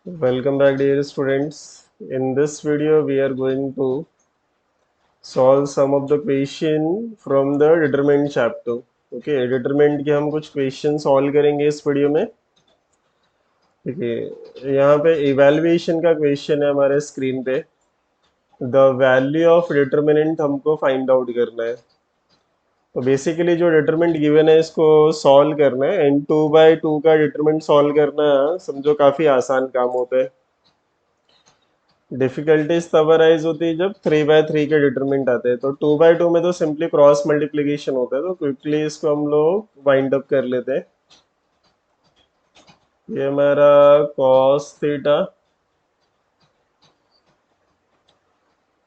Welcome back, dear students. In this video, we are going to solve some of the question from the determinant chapter. Okay, determinant के हम कुछ question solve करेंगे इस video में. ठीक है, यहाँ पे evaluation का question है हमारे स्क्रीन पे. The value of determinant हमको find out करना है. तो बेसिकली जो डिटरमिनेंट गिवन है इसको सॉल्व करना है. एंड 2/2 का डिटरमिनेंट सॉल्व करना समझो काफ़ी आसान काम होता है. डिफिकल्टीज तब अराइज होती है जब 3/3 के डिटरमिनेंट आते हैं. तो 2/2 में तो सिंपली क्रॉस मल्टीप्लिकेशन होता है. तो क्विकली इसको हम लोग वाइंड अप कर लेते हैं. ये हमारा कॉस थीटा,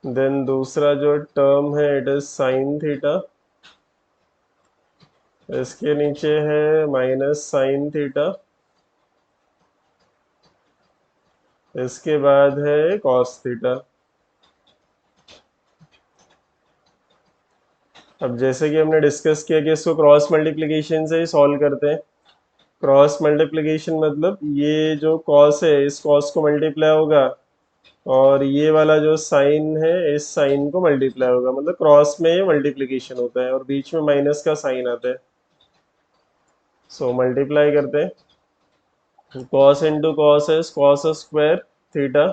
देन दूसरा जो टर्म है इट इज साइन थीटा, इसके नीचे है माइनस साइन थीटा, इसके बाद है कॉस थीटा. अब जैसे कि हमने डिस्कस किया कि इसको क्रॉस मल्टीप्लिकेशन से ही सॉल्व करते हैं. क्रॉस मल्टीप्लिकेशन मतलब ये जो कॉस है इस कॉस को मल्टीप्लाई होगा और ये वाला जो साइन है इस साइन को मल्टीप्लाई होगा. मतलब क्रॉस में ये मल्टीप्लिकेशन होता है और बीच में माइनस का साइन आता है. सो मल्टीप्लाई करते हैं. कॉस इंटू कॉस है cos square theta.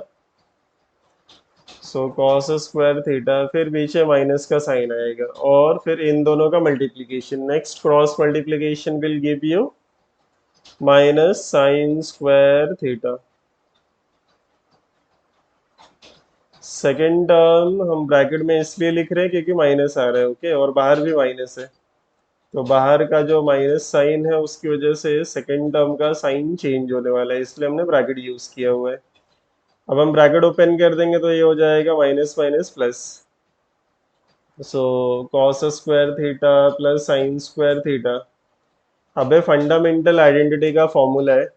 So cos square theta, फिर पीछे माइनस का साइन आएगा और फिर इन दोनों का multiplication. Next cross multiplication will give you minus sine square theta. Second term हम ब्रैकेट में इसलिए लिख रहे हैं क्योंकि माइनस आ रहा है. ओके, और बाहर भी माइनस है तो बाहर का जो माइनस साइन है उसकी वजह से सेकेंड टर्म का साइन चेंज होने वाला है, इसलिए हमने ब्रैकेट यूज किया हुआ है. अब हम ब्रैकेट ओपन कर देंगे तो ये हो जाएगा minus minus plus. So cos square theta plus sine square theta. अब ये फंडामेंटल आइडेंटिटी का फॉर्मूला है.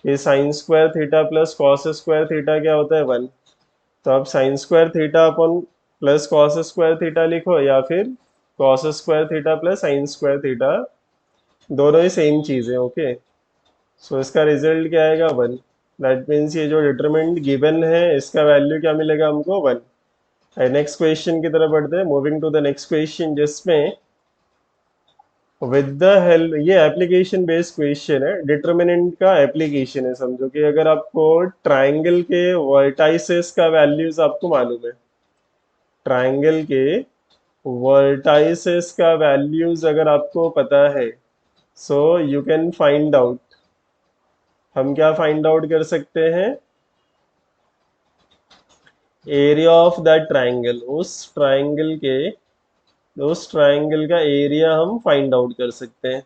ये sine square theta plus cos square theta क्या होता है 1. तो आप साइन स्क्वायर थीटा अपन प्लस कॉस स्क्वायर थीटा लिखो या फिर cos square theta plus sine square theta, दोनों ही सेम चीज़ है. ओके, सो इसका रिजल्ट क्या आएगा 1. दैट मीन्स ये जो डिटरमिनेंट गिवन है इसका वैल्यू क्या मिलेगा हमको 1. नेक्स्ट क्वेश्चन की तरफ बढ़ते हैं. Moving to the next question जिसमें विद द हेल्प, ये एप्लीकेशन बेस्ड क्वेश्चन है. डिटरमिनेंट का एप्लीकेशन है. समझो कि अगर आपको ट्राइंगल के वर्टाइसेस का वैल्यूज आपको मालूम है, ट्राइंगल के वर्टाइसेस का वैल्यूज अगर आपको पता है, so you can find out. हम क्या फाइंड आउट कर सकते हैं? Area of that triangle. उस ट्राइंगल का एरिया हम फाइंड आउट कर सकते हैं.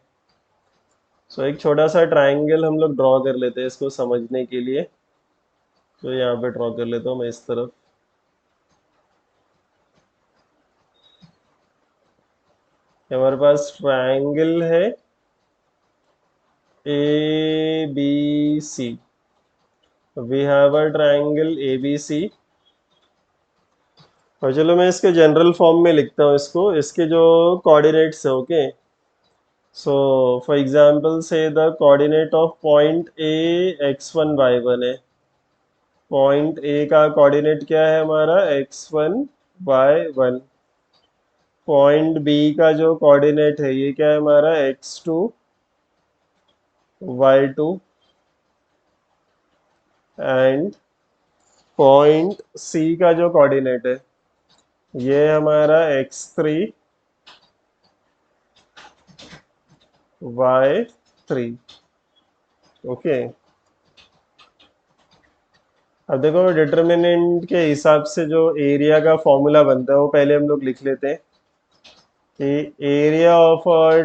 सो एक छोटा सा ट्राइंगल हम लोग ड्रॉ कर लेते हैं इसको समझने के लिए. तो यहाँ पे ड्रॉ कर लेता हूँ मैं इस तरफ. हमारे पास ट्राइंगल है A B C. We have a triangle A B C. और चलो मैं इसके जनरल फॉर्म में लिखता हूँ इसको. इसके जो कोऑर्डिनेट्स है, ओके, सो फॉर एग्जांपल से the coordinate of point A x1 y1 है. पॉइंट ए का कोऑर्डिनेट क्या है हमारा x1 y1. पॉइंट बी का जो कोऑर्डिनेट है ये क्या है हमारा x2 y2. एंड पॉइंट सी का जो कोऑर्डिनेट है ये हमारा x3 y3. ओके, अब देखो डिटरमिनेंट के हिसाब से जो एरिया का फॉर्मूला बनता है वो पहले हम लोग लिख लेते हैं कि area of a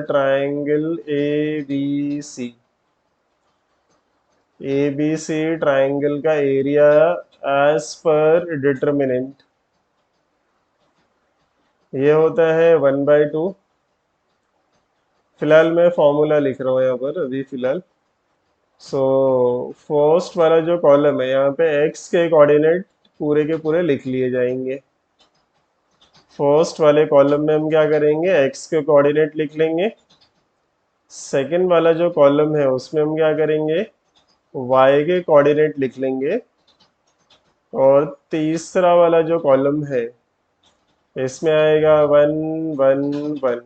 triangle A B C triangle का एरिया एज पर डिटरमिनेंट ये होता है 1/2. फिलहाल मैं फॉर्मूला लिख रहा हूँ यहाँ पर अभी फिलहाल. सो फर्स्ट वाला जो कॉलम है यहाँ पे एक्स के कोऑर्डिनेट पूरे के पूरे लिख लिए जाएंगे. फर्स्ट वाले कॉलम में हम क्या करेंगे, एक्स के कोऑर्डिनेट लिख लेंगे. सेकंड वाला जो कॉलम है उसमें हम क्या करेंगे, y के कोऑर्डिनेट लिख लेंगे, और तीसरा वाला जो कॉलम है इसमें आएगा 1 1 1,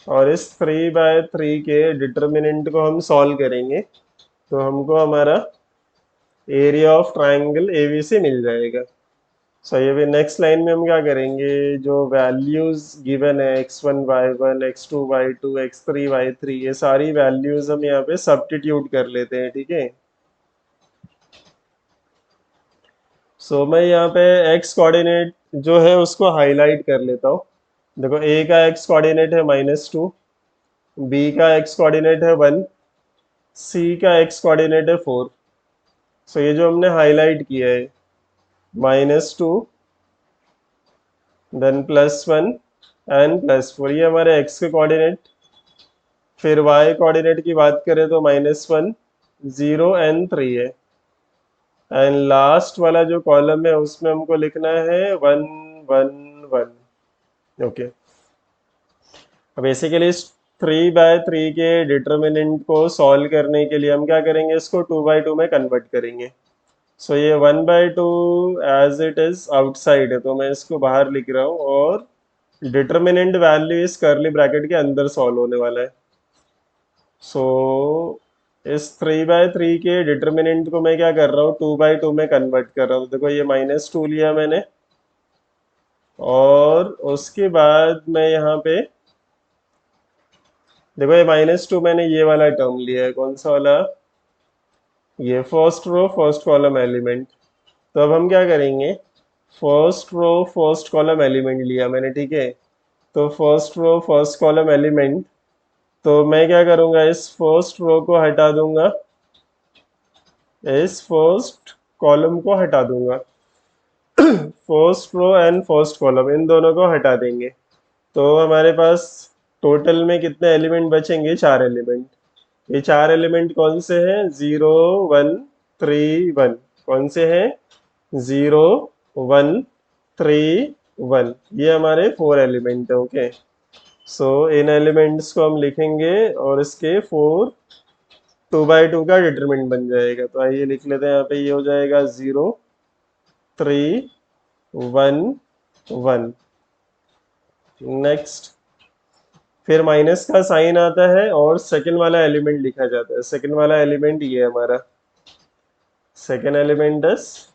और इस 3/3 के डिटर्मिनेंट को हम सॉल्व करेंगे तो हमको हमारा एरिया ऑफ ट्राइंगल एबीसी मिल जाएगा। सो ये भी नेक्स्ट लाइन में हम क्या करेंगे, जो वैल्यूज गिवन है x1 y1 x2 y2 x3 y3, ये सारी वैल्यूज हम यहाँ पे सब्स्टिट्यूट कर लेते हैं, ठीक है। सो मैं यहाँ पे x कोऑर्डिनेट जो है उसको हाईलाइट कर लेता हूँ। देखो a का x कोऑर्डिनेट है -2, b का x कोऑर्डिनेट है 1, c का x कोऑर्डिनेट है 4। सो ये जो हमने हाईलाइट किया है -2 देन +1 एंड +4, ये हमारे x के कोऑर्डिनेट। फिर y कोऑर्डिनेट की बात करें तो -1 0 एंड 3 है, एंड लास्ट वाला जो कॉलम है उसमें हमको लिखना है 1 1 1। ओके, बेसिकली इस 3/3 के डिटर्मिनेंट को सॉल्व करने के लिए हम क्या करेंगे, इसको 2/2 में कन्वर्ट करेंगे। सो ये 1/2 एज इट इज आउटसाइड है तो मैं इसको बाहर लिख रहा हूँ, और डिटर्मिनेंट वैल्यू इस कर्ली ब्रैकेट के अंदर सॉल्व होने वाला है। सो इस 3/3 के डिटर्मिनेंट को मैं क्या कर रहा हूँ, 2/2 में कन्वर्ट कर रहा हूँ। देखो ये -2 लिया मैंने, और उसके बाद मैं यहाँ पे देखो ये -2 मैंने ये वाला टर्म लिया है, कौन सा वाला, ये first row first column element. तो अब हम क्या करेंगे, first row first column element लिया मैंने, ठीक है। तो first row first column element, तो मैं क्या करूंगा, इस फर्स्ट रो को हटा दूंगा, इस फर्स्ट कॉलम को हटा दूंगा, first row and first column इन दोनों को हटा देंगे। तो हमारे पास टोटल में कितने एलिमेंट बचेंगे, 4 एलिमेंट। ये 4 एलिमेंट कौन से हैं, 0 1 3 1। कौन से हैं, 0 1 3 1, ये हमारे 4 एलिमेंट है। ओके, सो इन एलिमेंट्स को हम लिखेंगे और इसके 4 2/2 का डिटरमिनेंट बन जाएगा। तो आइए लिख लेते हैं, यहाँ पे ये हो जाएगा 0 3 1 1। नेक्स्ट, फिर माइनस का साइन आता है और सेकंड वाला एलिमेंट लिखा जाता है। सेकंड वाला एलिमेंट ये है हमारा, second element is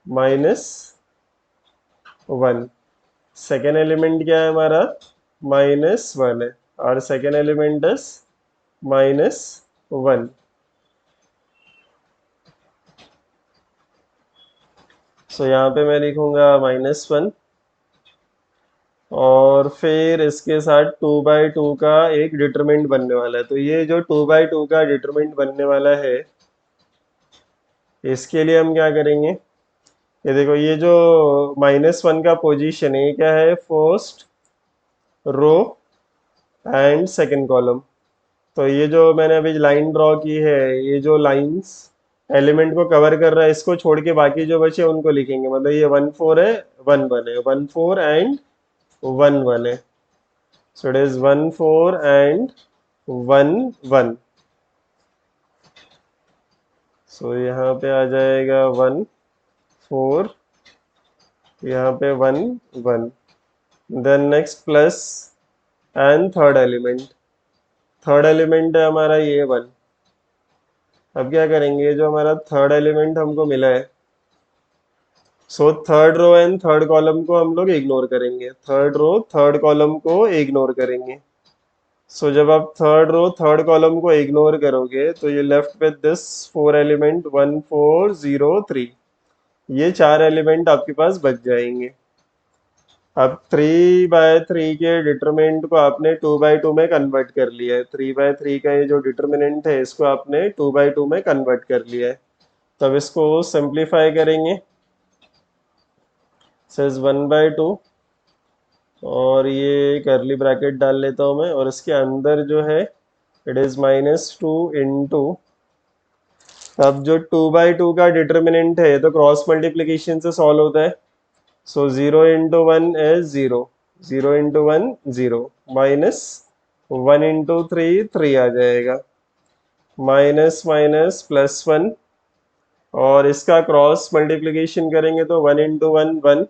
-1। Second element क्या है हमारा, -1 है, और सेकंड एलिमेंट इज -1। सो यहाँ पे मैं लिखूंगा -1, और फिर इसके साथ 2/2 का एक डिटरमिनेंट बनने वाला है। तो ये जो 2/2 का डिटरमिनेंट बनने वाला है, इसके लिए हम क्या करेंगे, ये देखो ये जो -1 का पोजीशन है, ये क्या है, first row and second column. तो ये जो मैंने अभी लाइन ड्रॉ की है, ये जो लाइंस एलिमेंट को कवर कर रहा है, इसको छोड़ के बाकी जो बचे उनको लिखेंगे। मतलब ये 1 4 है, 1 1 है, 1 4 एंड 1 1 है। So it is 1 4 and 1 1। सो यहाँ पे आ जाएगा 1 4, यहाँ पे 1 1। Then next plus and third element, third element है हमारा ये 1। अब क्या करेंगे, जो हमारा थर्ड एलिमेंट हमको मिला है, so third row and third column को हम लोग इग्नोर करेंगे, थर्ड रो थर्ड कॉलम को इग्नोर करेंगे। सो जब आप थर्ड रो थर्ड कॉलम को इग्नोर करोगे तो ये लेफ्ट विद दिस 4 एलिमेंट 1 4 0 3, ये 4 एलिमेंट आपके पास बच जाएंगे। अब 3/3 के डिटरमिनेंट को आपने 2/2 में कन्वर्ट कर लिया है। 3/3 का ये जो डिटरमिनेंट है इसको आपने 2/2 में कन्वर्ट कर लिया है। तब इसको सिंप्लीफाई करेंगे, सेज 1/2, और ये करली ब्रैकेट डाल लेता हूँ मैं, और इसके अंदर जो है इट इज -2 इंटू, अब जो 2/2 का डिटरमिनेंट है तो क्रॉस मल्टीप्लीकेशन से सॉल्व होता है। सो 0 into 1 is 0, 0 into 1 0, minus 1 into 3 3 आ जाएगा, माइनस माइनस प्लस 1, और इसका क्रॉस मल्टीप्लिकेशन करेंगे तो 1 इंटू 1 1,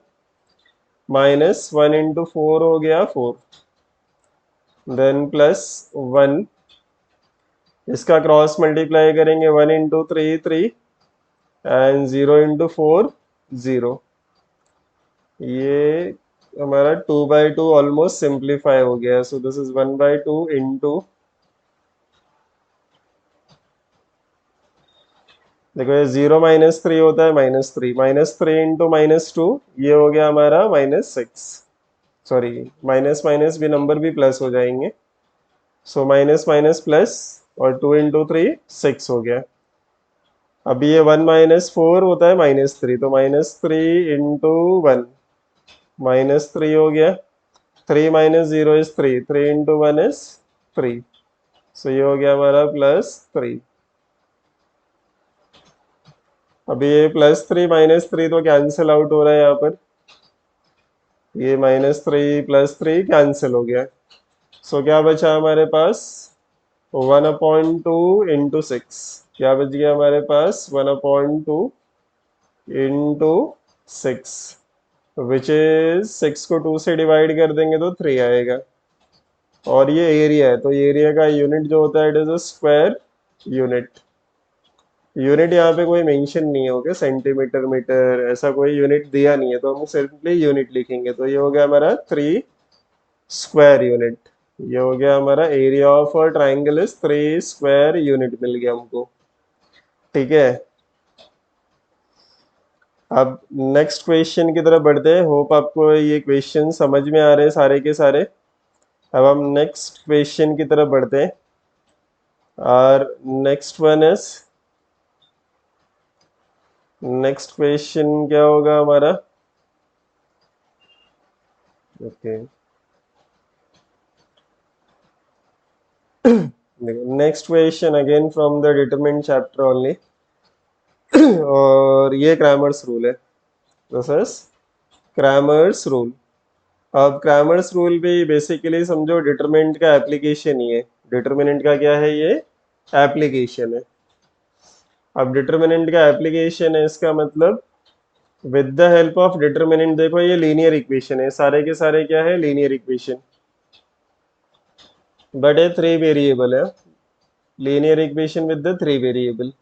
माइनस 1 इंटू 4 हो गया 4, देन प्लस 1, इसका क्रॉस मल्टीप्लाई करेंगे 1 इंटू 3 3, एंड 0 इंटू 4 0। ये हमारा 2/2 ऑलमोस्ट सिंप्लीफाई हो गया, सो दिस इज 1/2 इंटू, देखो ये 0 माइनस 3 होता है -3, -3 इंटू -2, ये हो गया हमारा -6, सॉरी माइनस माइनस भी नंबर भी प्लस हो जाएंगे, सो माइनस माइनस प्लस, और 2 इंटू 3 6 हो गया। अभी ये 1 माइनस 4 होता है -3, तो -3 इंटू 1, -3 हो गया, 3 माइनस 0 इज 3, 3 इंटू 1 इज 3, सो ये हो गया हमारा +3। अभी ये +3 -3 तो कैंसिल आउट हो रहा है यहाँ पर, ये -3 +3 कैंसिल हो गया, सो क्या बचा हमारे पास 1/2 इंटू 6, क्या बच गया हमारे पास 1/2 इंटू 6, विच इज 6 को 2 से डिवाइड कर देंगे तो 3 आएगा, और ये एरिया है, तो एरिया का यूनिट जो होता है it is a square unit. Unit यहाँ पे कोई मेंशन नहीं है, ओके, सेंटीमीटर मीटर ऐसा कोई यूनिट दिया नहीं है, तो हम सिंपली यूनिट लिखेंगे, तो ये हो गया हमारा 3 स्क्वायर यूनिट। ये हो गया हमारा area of a triangle is 3 square unit मिल गया हमको, ठीक है। अब नेक्स्ट क्वेश्चन की तरफ बढ़ते हैं, होप आपको ये क्वेश्चन समझ में आ रहे हैं सारे के सारे। अब हम नेक्स्ट क्वेश्चन की तरफ बढ़ते हैं, और next one is, next question क्या होगा हमारा, okay, next question again from the determinant chapter only, और ये क्रैमर्स रूल है, दिस इज क्रैमर्स रूल। अब क्रैमर्स रूल भी बेसिकली समझो डिटरमिनेंट का एप्लीकेशन ही है, डिटरमिनेंट का क्या है, ये एप्लीकेशन है। अब डिटरमिनेंट का एप्लीकेशन है, इसका मतलब with the help of determinant, देखो ये लीनियर इक्वेशन है, सारे के सारे क्या है, लीनियर इक्वेशन, बट ये 3 वेरिएबल है, linear equation with the 3 variable.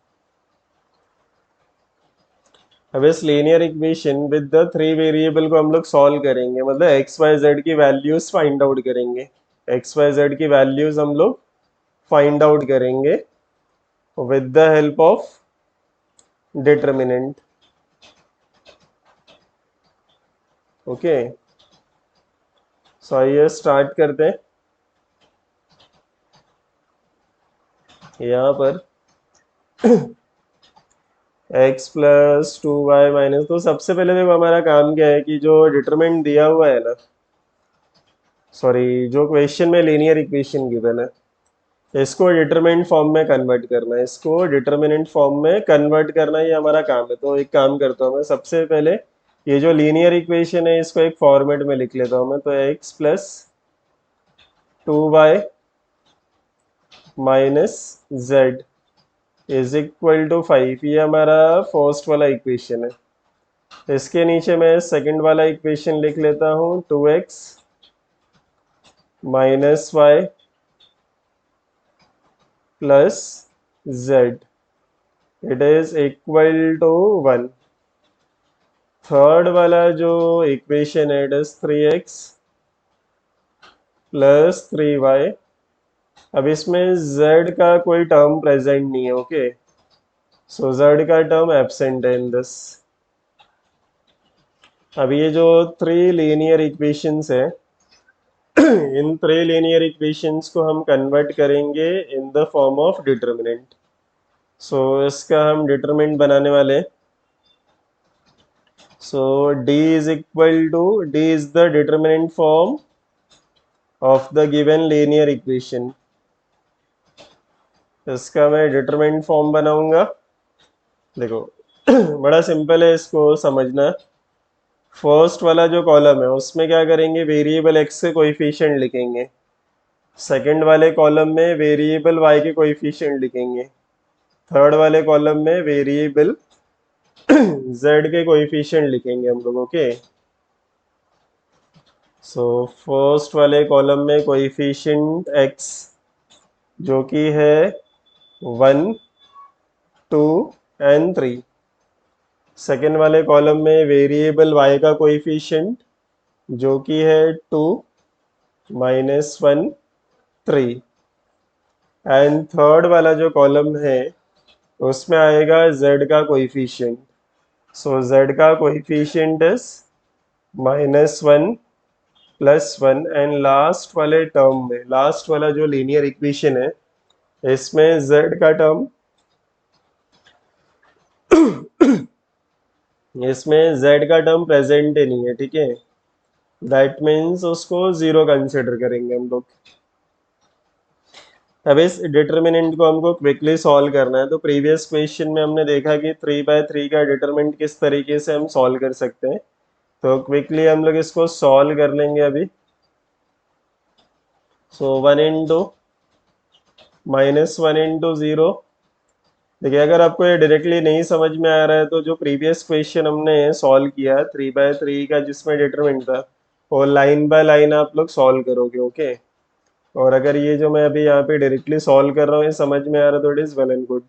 अब इस linear equation with the 3 variable को हम लोग सॉल्व करेंगे, मतलब एक्स वाई जेड की वैल्यूज फाइंड आउट करेंगे, एक्स वाई जेड की वैल्यूज हम लोग फाइंड आउट करेंगे with the help of determinant, okay. So आइए स्टार्ट करते हैं। यहाँ पर x प्लस 2y माइनस, तो सबसे पहले देखो हमारा काम क्या है कि जो डिटरमिनेंट दिया हुआ है ना, सॉरी जो क्वेश्चन में लीनियर इक्वेशन गिवन है, इसको डिटरमिनेंट फॉर्म में कन्वर्ट करना है, इसको डिटरमिनेंट फॉर्म में कन्वर्ट करना, ये हमारा काम है। तो एक काम करता हूँ मैं, सबसे पहले ये जो लीनियर इक्वेशन है इसको एक फॉर्मेट में लिख लेता हूँ मैं, तो x plus 2y minus Z is equal to 5, ये हमारा फर्स्ट वाला इक्वेशन है। इसके नीचे मैं सेकंड वाला इक्वेशन लिख लेता हूँ, 2x minus Y plus Z, it is equal to 1। Third वाला जो इक्वेशन है it is 3x plus 3y। अब इसमें z का कोई टर्म प्रेजेंट नहीं है, ओके, सो z का टर्म एब्सेंट है इन दिस। अब ये जो 3 लीनियर इक्वेशंस है, इन 3 लीनियर इक्वेशंस को हम कन्वर्ट करेंगे in the form of determinant. So इसका हम डिटरमिनेंट बनाने वाले, so d is equal to, d is the determinant form of the given linear equation. इसका मैं डिटरमिनेंट फॉर्म बनाऊंगा, देखो बड़ा सिंपल है इसको समझना। फर्स्ट वाला जो कॉलम है उसमें क्या करेंगे, वेरिएबल एक्स के कोएफिशिएंट लिखेंगे। सेकंड वाले कॉलम में वेरिएबल वाई के कोएफिशिएंट लिखेंगे। थर्ड वाले कॉलम में वेरिएबल जेड के कोएफिशिएंट लिखेंगे हम लोग। ओके, सो फर्स्ट वाले कॉलम में कोएफिशिएंट एक्स जो कि है 1, 2 एंड 3। सेकेंड वाले कॉलम में वेरिएबल y का कोएफिशिएंट जो कि है 2, -1, 3। एंड थर्ड वाला जो कॉलम है उसमें आएगा z का कोएफिशिएंट। सो z का कोएफिशिएंट इज -1, +1। एंड लास्ट वाले टर्म में, लास्ट वाला जो लीनियर इक्वेशन है इसमें z का टर्म, इसमें z का टर्म प्रेजेंट ही नहीं है, ठीक है। दैट मीन्स उसको जीरो कंसिडर करेंगे हम लोग। अब इस डिटर्मिनेंट को हमको क्विकली सॉल्व करना है। तो प्रीवियस क्वेश्चन में हमने देखा कि 3/3 का डिटर्मिनेंट किस तरीके से हम सॉल्व कर सकते हैं। तो क्विकली हम लोग इसको सॉल्व कर लेंगे अभी। सो 1 इंटू -1 इंटू 0। देखिए, अगर आपको ये डायरेक्टली नहीं समझ में आ रहा है तो जो प्रीवियस क्वेश्चन हमने सॉल्व किया 3/3 का जिसमें डिटरमिनेंट था, वो लाइन बाय लाइन आप लोग सॉल्व करोगे। ओके, और अगर ये जो मैं अभी यहाँ पे डायरेक्टली सॉल्व कर रहा हूँ ये समझ में आ रहा है तो it is well and good.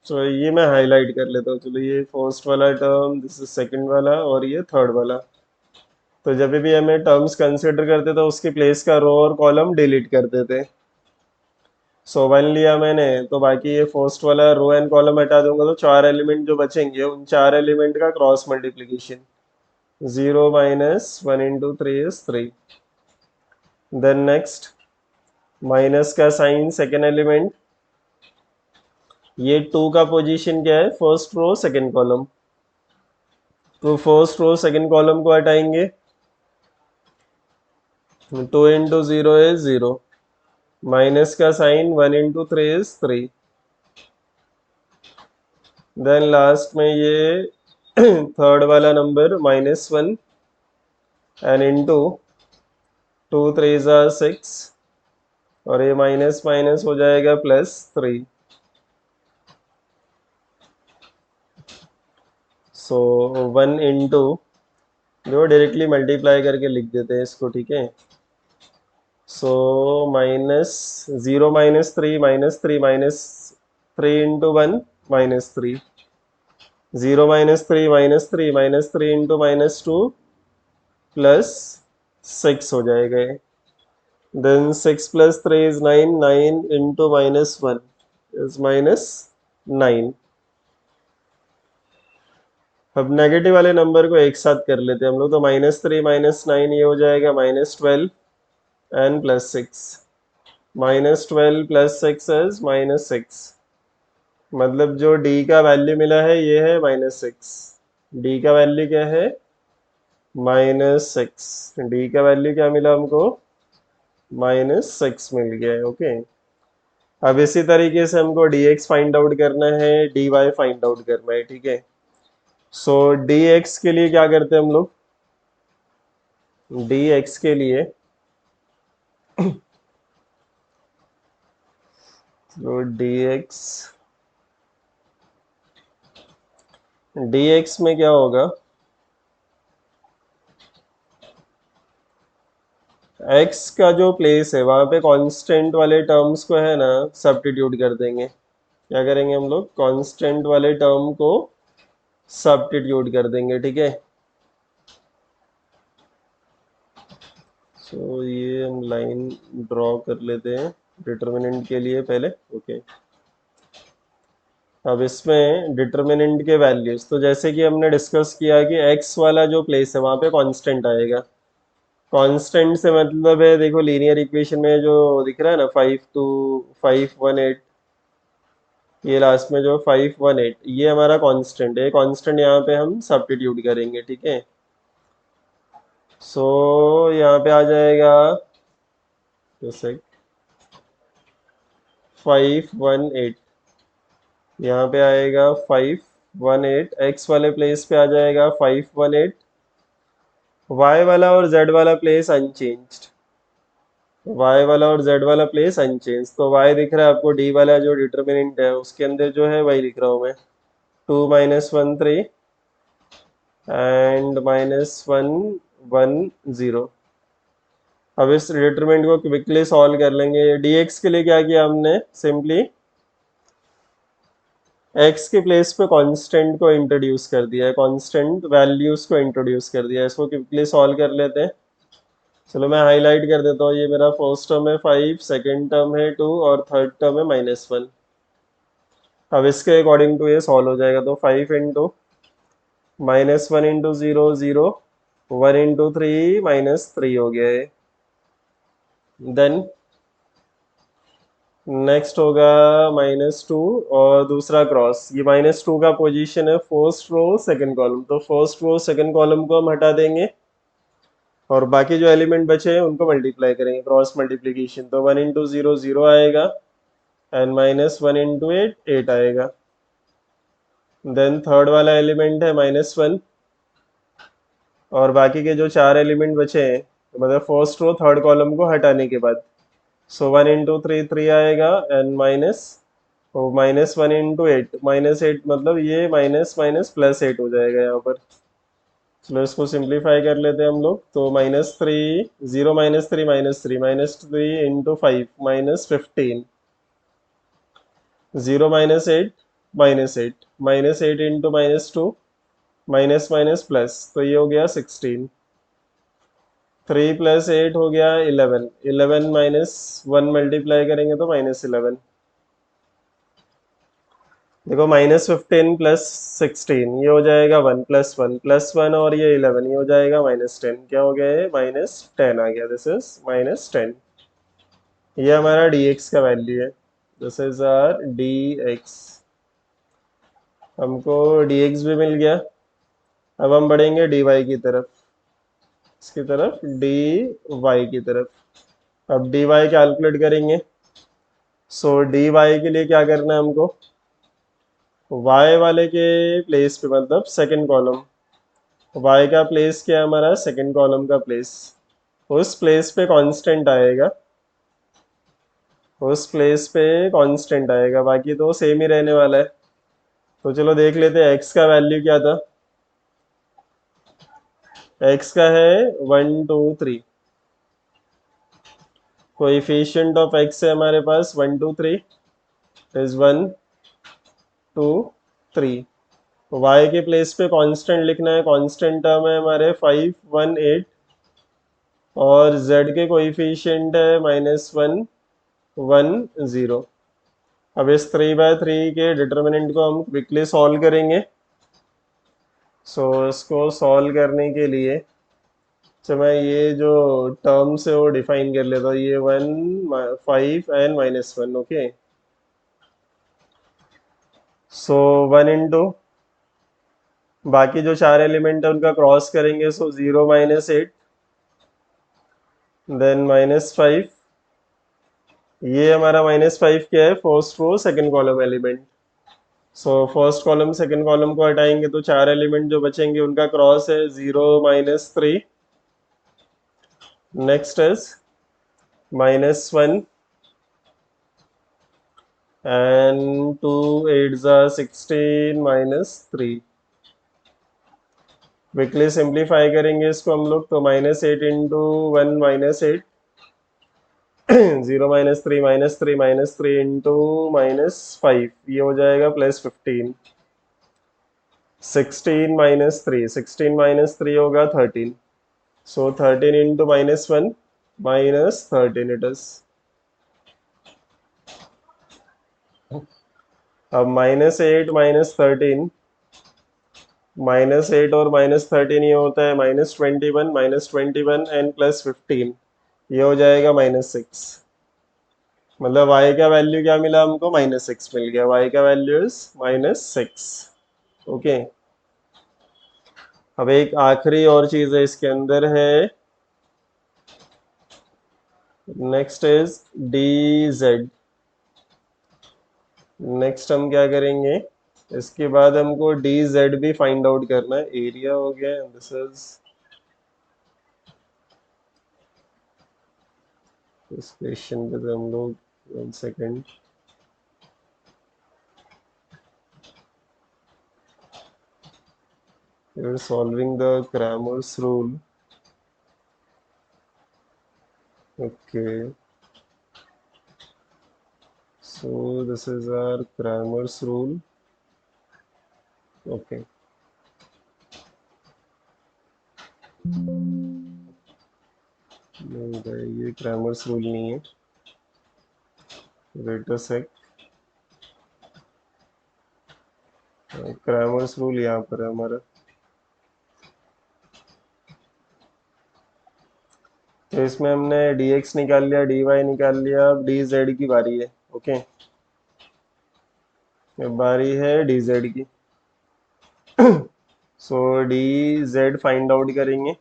तो ये मैं हाईलाइट कर लेता हूँ। चलो, ये फर्स्ट वाला टर्म, दिस इज सेकंड वाला, और ये थर्ड वाला। तो जब भी हमें टर्म्स कंसिडर करते तो उसकी प्लेस का रो और कॉलम डिलीट करते थे। सो 1 लिया मैंने, तो बाकी ये फर्स्ट वाला रो एंड कॉलम हटा दूंगा तो 4 एलिमेंट जो बचेंगे उन 4 एलिमेंट का cross multiplication. 0 -1 into 3 is 3। Then next, minus का साइन सेकेंड एलिमेंट, ये 2 का पोजीशन क्या है, फर्स्ट रो सेकेंड कॉलम। तो फर्स्ट रो सेकेंड कॉलम को हटाएंगे। 2 इंटू 0 इज 0। माइनस का sign 1 into 3 is 3। Then last में ये थर्ड वाला नंबर -1 एंड इंटू 2 3 6, और ये माइनस माइनस हो जाएगा +3। सो 1 इंटू, जो डायरेक्टली मल्टीप्लाई करके लिख देते हैं इसको, ठीक है। सो -0 -3 -3 -3 इंटू 1 -3। 0 -3 -3 -3 इंटू -2 +6 हो जाएगा ये। Then 6 + 3 is 9, 9 into -1 is -9। अब नेगेटिव वाले नंबर को एक साथ कर लेते हैं हम लोग। तो -3 -9 ये हो जाएगा -12 एंड +6। -12 +6 इज -6। मतलब जो d का वैल्यू मिला है ये है -6। d का वैल्यू क्या है, -6। d का वैल्यू क्या मिला हमको, -6 मिल गया है। ओके, अब इसी तरीके से हमको dx फाइंड आउट करना है, dy फाइंड आउट करना है, ठीक है। सो dx के लिए क्या करते हैं हम लोग, dx के लिए तो dx में क्या होगा, x का जो प्लेस है वहां पे कांस्टेंट वाले टर्म्स को है ना सब्स्टिट्यूट कर देंगे। क्या करेंगे हम लोग, कांस्टेंट वाले टर्म को सब्स्टिट्यूट कर देंगे, ठीक है। सो ये हम लाइन ड्रॉ कर लेते हैं डिटर्मिनेंट के लिए पहले। ओके, अब इसमें डिटर्मिनेंट के वैल्यूज, तो जैसे कि हमने डिस्कस किया कि x वाला जो प्लेस है वहां पे कांस्टेंट आएगा। कांस्टेंट से मतलब है, देखो लीनियर इक्वेशन में जो दिख रहा है ना 5 2 5 1 8, ये लास्ट में जो 5 1 8 ये हमारा कांस्टेंट है। कांस्टेंट यहाँ पे हम सब्स्टिट्यूट करेंगे, ठीक है। सो यहाँ पे आ जाएगा जैसे 5 1 8, यहाँ पे आएगा 5 518, एक्स वाले प्लेस पे आ जाएगा 518, वाई वाला और जेड वाला प्लेस अनचेंज्ड, वाई वाला और जेड वाला प्लेस अनचेंज। तो वाई दिख रहा है आपको, डी वाला जो डिटर्मिनेंट है उसके अंदर जो है वही लिख रहा हूँ मैं, 2 - 1 3 एंड -1 1 0। अब इस डिटरमिनेंट को क्विकली सॉल्व कर लेंगे। dx के लिए क्या किया हमने, सिंपली x के प्लेस पे कांस्टेंट को इंट्रोड्यूस कर दिया है, कांस्टेंट वैल्यूज को इंट्रोड्यूस कर दिया है। इसको क्विकली सॉल्व कर लेते हैं। चलो मैं हाईलाइट कर देता हूँ। ये मेरा फर्स्ट टर्म है 5, सेकेंड टर्म है 2 और थर्ड टर्म है -1। अब इसके अकॉर्डिंग टू ये सॉल्व हो जाएगा। तो 5 × -1 × 0 0, 1 × 3 -3 हो गया है। देन नेक्स्ट होगा -2 और दूसरा क्रॉस। ये -2 का पोजीशन है फर्स्ट रो सेकंड कॉलम, तो फर्स्ट रो सेकंड कॉलम को हम हटा देंगे और बाकी जो एलिमेंट बचे हैं उनको मल्टीप्लाई करेंगे, क्रॉस मल्टीप्लीकेशन। तो 1 × 0 0 आएगा एंड -1 × 8 8 आएगा। देन थर्ड वाला एलिमेंट है -1 और बाकी के जो 4 एलिमेंट बचे हैं, तो मतलब फर्स्ट रो थर्ड कॉलम को हटाने के बाद, सो 1 × 3 3 आएगा एंड -1 × 8 -8, मतलब ये माइनस माइनस +8 हो जाएगा यहाँ पर। चलो इसको सिंप्लीफाई कर लेते हैं हम लोग। तो -3 0 -3 -3 -3 × 5 -15, 0 -8 -8 -8 × -2 माइनस माइनस प्लस, तो ये हो गया 16। 3 + 8 हो गया 11, 11 -1 मल्टीप्लाई करेंगे तो -11। देखो -15 + 16 ये हो जाएगा 1 + 1 + 1 और ये 11 ये हो जाएगा -10। क्या हो गया है, -10 आ गया। This is -10। ये हमारा dx का वैल्यू है। This is our dx। हमको dx भी मिल गया। अब हम बढ़ेंगे dy की तरफ, इसकी तरफ dy की तरफ। अब dy कैलकुलेट करेंगे। सो dy के लिए क्या करना है हमको, y वाले के प्लेस पे, मतलब सेकंड कॉलम, y का प्लेस क्या है हमारा, सेकंड कॉलम का प्लेस, उस प्लेस पे कांस्टेंट आएगा, उस प्लेस पे कांस्टेंट आएगा, बाकी तो सेम ही रहने वाला है। तो चलो देख लेते हैं x का वैल्यू क्या था। x का है 1 2 3, कोएफिशिएंट ऑफ x है हमारे पास 1 2 3 इज 1 2 3। y के प्लेस पे कांस्टेंट लिखना है, कांस्टेंट टर्म है हमारे 5 1 8 और z के कोएफिशिएंट है -1 1 0। अब इस 3/3 के डिटर्मिनेंट को हम क्विकली सॉल्व करेंगे। सो इसको सॉल्व करने के लिए, तो मैं ये जो टर्म्स है वो डिफाइन कर लेता हूँ। ये 1 5 एंड -1, ओके। सो 1 इंटू बाकी जो 4 एलिमेंट है उनका क्रॉस करेंगे, सो 0 -8 देन -5। ये हमारा -5 क्या है, first row second column element. So first column second column को हटाएंगे तो 4 एलिमेंट जो बचेंगे उनका क्रॉस है 0 -3, next is -1 and 2 8 16 -3। Quickly simplify करेंगे इसको हम लोग, तो -8 इंटू 1 -8 0 -3 -3 -3 इंटू -5 ये हो जाएगा +15। 16 -3, 16 -3 होगा 13। सो 13 इंटू -1 -13 इट इज। अब -8 -13, -8 और -13 ये होता है -21 -21 एंड +15 ये हो जाएगा -6। मतलब y का वैल्यू क्या मिला हमको, -6 मिल गया। y का वैल्यू इज -6, ओके। अब एक आखिरी और चीज है इसके अंदर है, नेक्स्ट इज dz। नेक्स्ट हम क्या करेंगे, इसके बाद हमको डी जेड भी फाइंड आउट करना है। एरिया हो गया, दिस इज, इस क्वेश्चन पे तो हम लोग, 1 second, we are solving the Cramer's rule. Okay, so this is our Cramer's rule. Okay, नहीं भाई, ये क्रैमर्स रूल नहीं है। Wait a sec, Cramer's rule यहाँ पर है हमारा। तो इसमें हमने dx निकाल लिया, dy निकाल लिया, अब dz की बारी है। ओके, अब बारी है dz की। सो dz फाइंड आउट करेंगे।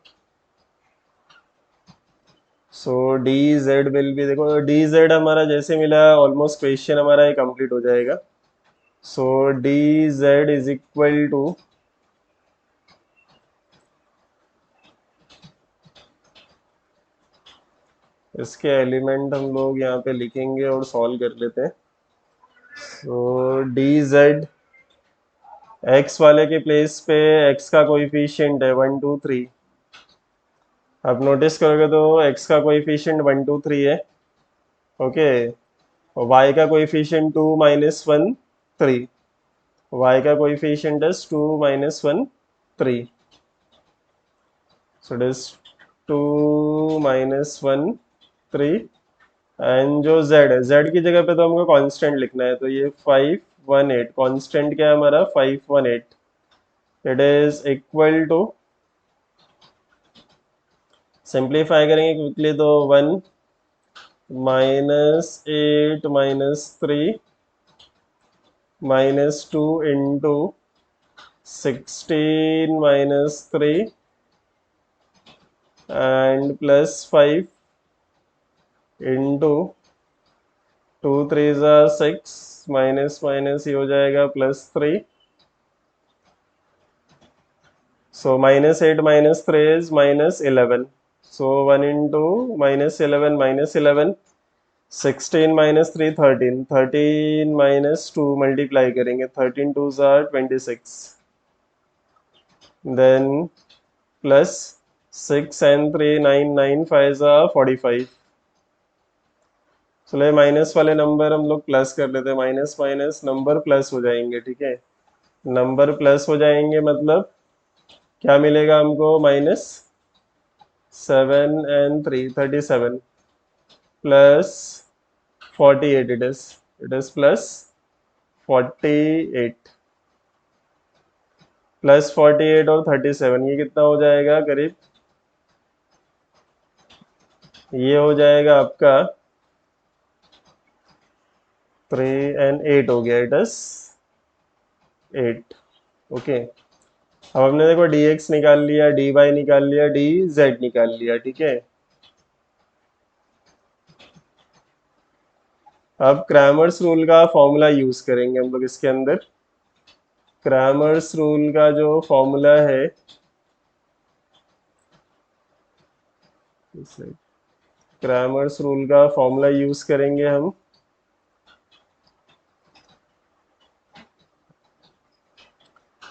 सो dz विल भी, देखो dz हमारा जैसे मिला, ऑलमोस्ट क्वेश्चन हमारा ये कंप्लीट हो जाएगा। सो dz इज इक्वल टू, इसके एलिमेंट हम लोग यहाँ पे लिखेंगे और सॉल्व कर लेते हैं। सो dz, x वाले के प्लेस पे x का कोएफिशिएंट है 1 2 3। आप नोटिस करोगे तो x का कोएफिशिएंट 1 2 3 है। ओके, और y का कोएफिशिएंट 2 -1 3। y का coefficient is 2 -1 3। So it is 2 -1 3। And जो z है, z की जगह पे तो हमको कांस्टेंट लिखना है, तो ये 518, कांस्टेंट क्या है हमारा 518। It is equal to, simplify करेंगे क्विकली तो 1 -8 -3 -2 into 16 -3 and +5 into 2 3 6, minus minus ये हो जाएगा +3। So -8 -3 is -11। So 1 into -11 -11, 16 -3 13, 13 -2 multiply करेंगे, 13 2 26, देन प्लस 6 and 3 9 9 5 45। चलो, माइनस वाले नंबर हम लोग प्लस कर लेते हैं, माइनस माइनस नंबर प्लस हो जाएंगे। ठीक है, नंबर प्लस हो जाएंगे मतलब क्या मिलेगा हमको, -7 and 3 37 प्लस 48। इट इज +48, +48 और 37, ये कितना हो जाएगा करीब, ये हो जाएगा आपका 3 and 8 हो गया, इट इज 8। ओके, अब हमने देखो dx निकाल लिया, dy निकाल लिया, dz निकाल लिया। ठीक है, अब क्रैमर्स रूल का फॉर्मूला यूज करेंगे हम लोग इसके अंदर। क्रैमर्स रूल का जो फॉर्मूला है, क्रैमर्स रूल का फॉर्मूला यूज करेंगे हम।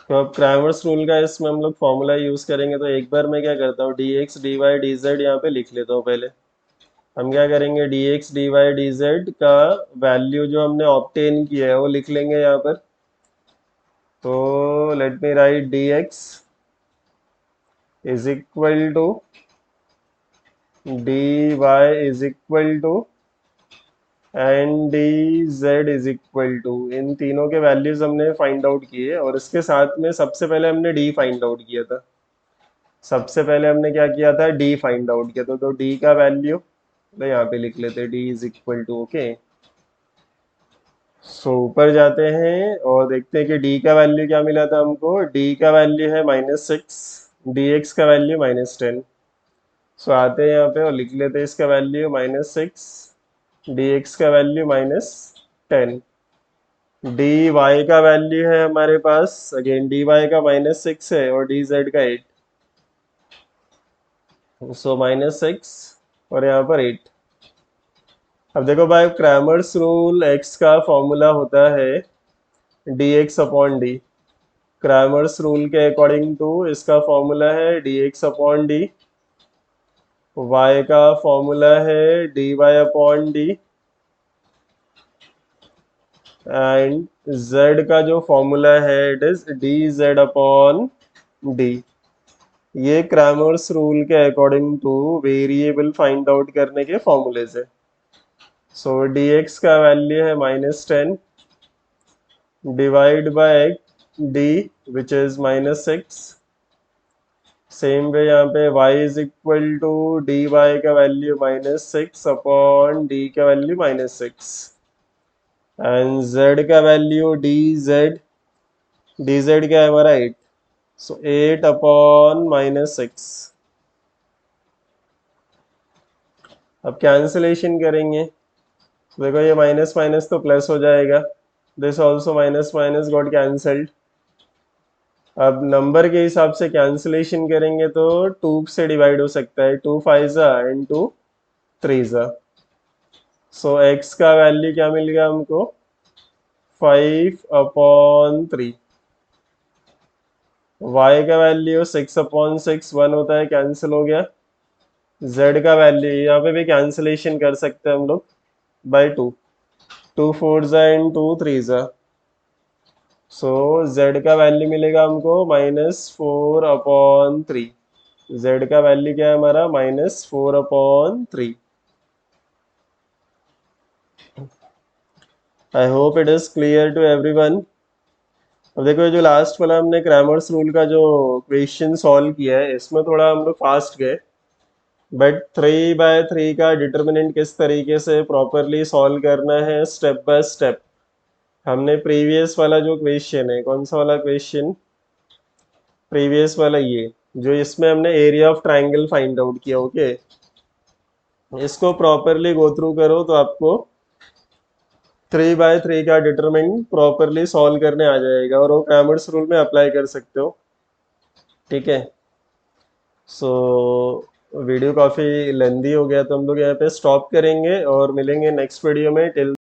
तो अब क्रैमर्स रूल का इसमें हम लोग फॉर्मूला यूज करेंगे, तो एक बार मैं क्या करता हूँ, dx dy dz यहाँ पे लिख लेता हूँ। पहले हम क्या करेंगे, dx dy dz का वैल्यू जो हमने ऑब्टेन किया है वो लिख लेंगे यहाँ पर। तो let me write, dx is equal to dy is equal to and dz is equal to, इन तीनों के वैल्यूज हमने फाइंड आउट किए, और इसके साथ में सबसे पहले हमने d फाइंड आउट किया था। सबसे पहले हमने क्या किया था, d फाइंड आउट किया था। तो d का वैल्यू तो यहाँ पे लिख लेते हैं, d is equal to, okay. So ऊपर जाते हैं और देखते हैं कि d का वैल्यू क्या मिला था हमको। d का वैल्यू है -6, dx का वैल्यू -10। सो आते हैं यहाँ पे और लिख लेते हैं इसका वैल्यू -6, dx का वैल्यू -10। डी वाई का वैल्यू है हमारे पास, अगेन डी वाई का -6 है और डी जेड का 8, सो -6 और यहाँ पर 8। अब देखो भाई, क्रैमर्स रूल एक्स का फॉर्मूला होता है D X upon D. Cramer's rule के अकॉर्डिंग टू इसका फॉर्मूला है D X upon D, Y का फॉर्मूला है D Y upon D, and z का जो फॉर्मूला है it is D Z upon D. ये क्रैमर्स रूल के according to variable find out करने के फॉर्मूलेज है। सो डी एक्स का वैल्यू है -10 divide by D which is -6। Same way यहाँ पे y is equal to D Y का वैल्यू -6 अपॉन डी का वैल्यू -6, एंड z का वैल्यू डी जेड क्या है हमारा 8, सो 8 अपॉन -6। अब कैंसिलेशन करेंगे तो देखो ये माइनस माइनस तो प्लस हो जाएगा, this also minus minus got cancelled. अब नंबर के हिसाब से कैंसिलेशन करेंगे तो 2 से डिवाइड हो सकता है, 2 5 जा एंड 2 3 जा। सो x का वैल्यू क्या मिल गया हमको, 5 अपॉन 3। y का वैल्यू 6 अपॉन 6 1 होता है, कैंसिल हो गया। z का वैल्यू यहाँ पे भी कैंसिलेशन कर सकते हैं हम लोग बाय 2, 2 4 जा एंड 2 3 जा। सो z का वैल्यू मिलेगा हमको -4 अपॉन 3। z का वैल्यू क्या है हमारा, -4 upon 3। I hope it is clear to everyone. अब देखो ये जो लास्ट वाला हमने क्रैमर्स रूल का जो क्वेश्चन सॉल्व किया है, इसमें थोड़ा हम लोग फास्ट गए, बट 3/3 का डिटर्मिनेंट किस तरीके से प्रॉपरली सॉल्व करना है स्टेप बाय स्टेप, हमने प्रीवियस वाला जो क्वेश्चन है, कौन सा वाला क्वेश्चन, प्रीवियस वाला ये जो इसमें हमने area of triangle find out किया, ओके, इसको प्रॉपरली गो थ्रू करो तो आपको 3/3 का डिटरमिनेंट प्रॉपरली सॉल्व करने आ जाएगा और वो क्रैमर्स रूल में अप्लाई कर सकते हो, ठीक है। सो वीडियो काफ़ी लेंदी हो गया तो हम लोग यहाँ पे स्टॉप करेंगे और मिलेंगे नेक्स्ट वीडियो में। टिल